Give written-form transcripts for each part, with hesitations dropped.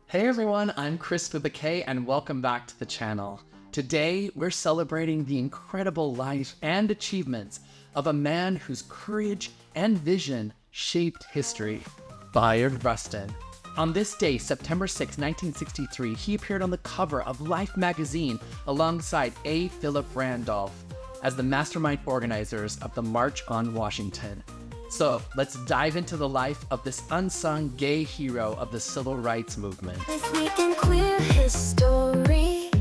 Hey everyone, I'm Chris with a K and welcome back to the channel. Today, we're celebrating the incredible life and achievements of a man whose courage and vision shaped history, Bayard Rustin. On this day, September 6, 1963, he appeared on the cover of Life magazine alongside A. Philip Randolph as the mastermind organizers of the March on Washington. So let's dive into the life of this unsung gay hero of the civil rights movement. This week in queer history,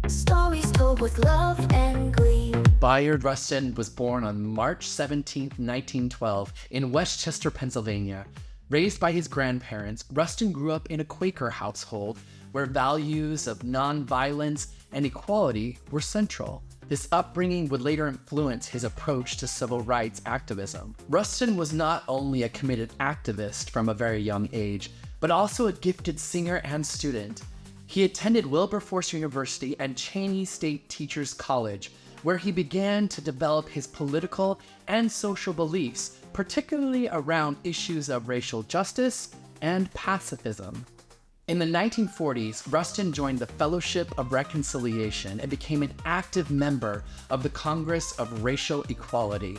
stories told with love and glee. Bayard Rustin was born on March 17, 1912 in Westchester, Pennsylvania. Raised by his grandparents, Rustin grew up in a Quaker household where values of nonviolence and equality were central. This upbringing would later influence his approach to civil rights activism. Rustin was not only a committed activist from a very young age, but also a gifted singer and student. He attended Wilberforce University and Cheyney State Teachers College, where he began to develop his political and social beliefs, particularly around issues of racial justice and pacifism. In the 1940s, Rustin joined the Fellowship of Reconciliation and became an active member of the Congress of Racial Equality,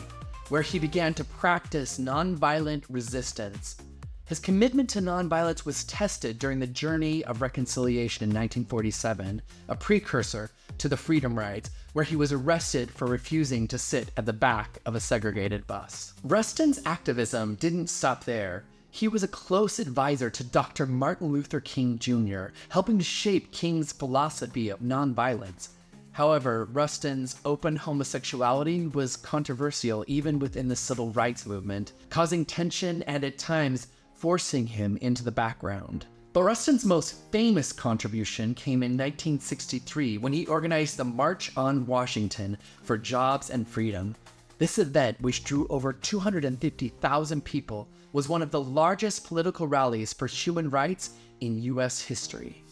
where he began to practice nonviolent resistance. His commitment to nonviolence was tested during the Journey of Reconciliation in 1947, a precursor to the Freedom Rides, where he was arrested for refusing to sit at the back of a segregated bus. Rustin's activism didn't stop there. He was a close advisor to Dr. Martin Luther King Jr., helping to shape King's philosophy of nonviolence. However, Rustin's open homosexuality was controversial even within the civil rights movement, causing tension and at times forcing him into the background. But Rustin's most famous contribution came in 1963 when he organized the March on Washington for Jobs and Freedom. This event, which drew over 250,000 people, was one of the largest political rallies for human rights in U.S. history.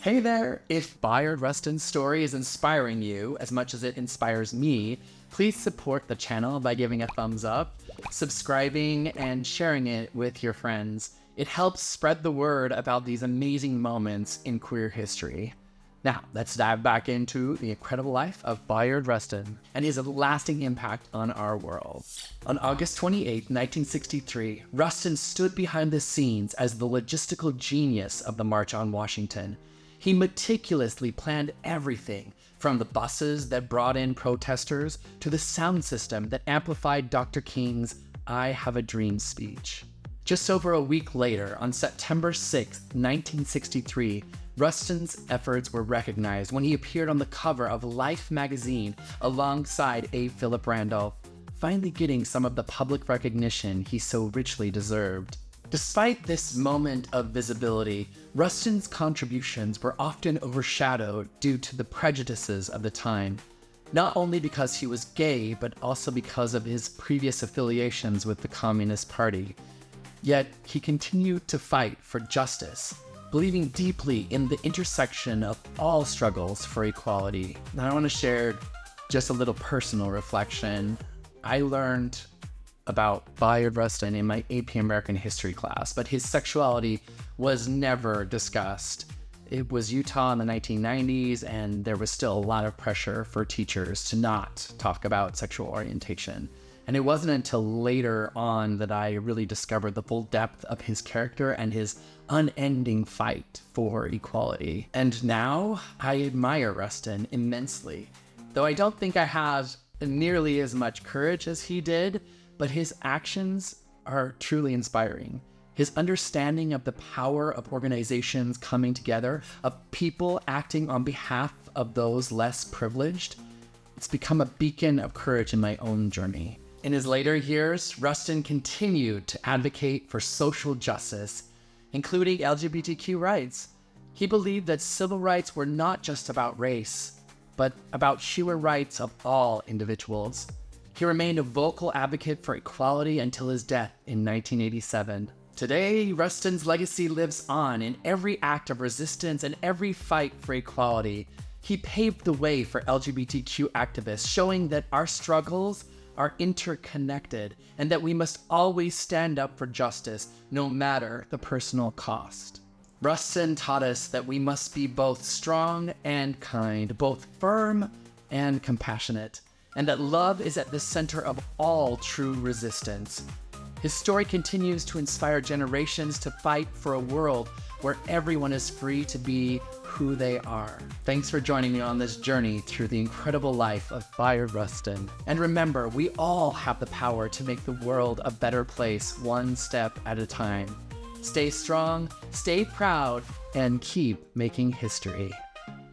Hey there! If Bayard Rustin's story is inspiring you as much as it inspires me, please support the channel by giving a thumbs up, subscribing, and sharing it with your friends. It helps spread the word about these amazing moments in queer history. Now, let's dive back into the incredible life of Bayard Rustin and his lasting impact on our world. On August 28, 1963, Rustin stood behind the scenes as the logistical genius of the March on Washington. He meticulously planned everything, from the buses that brought in protesters to the sound system that amplified Dr. King's "I Have a Dream" speech. Just over a week later, on September 6, 1963, Rustin's efforts were recognized when he appeared on the cover of Life magazine alongside A. Philip Randolph, finally getting some of the public recognition he so richly deserved. Despite this moment of visibility, Rustin's contributions were often overshadowed due to the prejudices of the time, not only because he was gay, but also because of his previous affiliations with the Communist Party. Yet, he continued to fight for justice, believing deeply in the intersection of all struggles for equality. Now, I want to share just a little personal reflection. I learned about Bayard Rustin in my AP American History class, but his sexuality was never discussed. It was Utah in the 1990s, and there was still a lot of pressure for teachers to not talk about sexual orientation. And it wasn't until later on that I really discovered the full depth of his character and his unending fight for equality. And now I admire Rustin immensely. Though I don't think I have nearly as much courage as he did, but his actions are truly inspiring. His understanding of the power of organizations coming together, of people acting on behalf of those less privileged, it's become a beacon of courage in my own journey. In his later years, Rustin continued to advocate for social justice, including LGBTQ rights. He believed that civil rights were not just about race, but about human rights of all individuals. He remained a vocal advocate for equality until his death in 1987. Today, Rustin's legacy lives on in every act of resistance and every fight for equality. He paved the way for LGBTQ activists, showing that our struggles are interconnected and that we must always stand up for justice, no matter the personal cost. Rustin taught us that we must be both strong and kind, both firm and compassionate, and that love is at the center of all true resistance. His story continues to inspire generations to fight for a world where everyone is free to be who they are. Thanks for joining me on this journey through the incredible life of Bayard Rustin. And remember, we all have the power to make the world a better place, one step at a time. Stay strong, stay proud, and keep making history.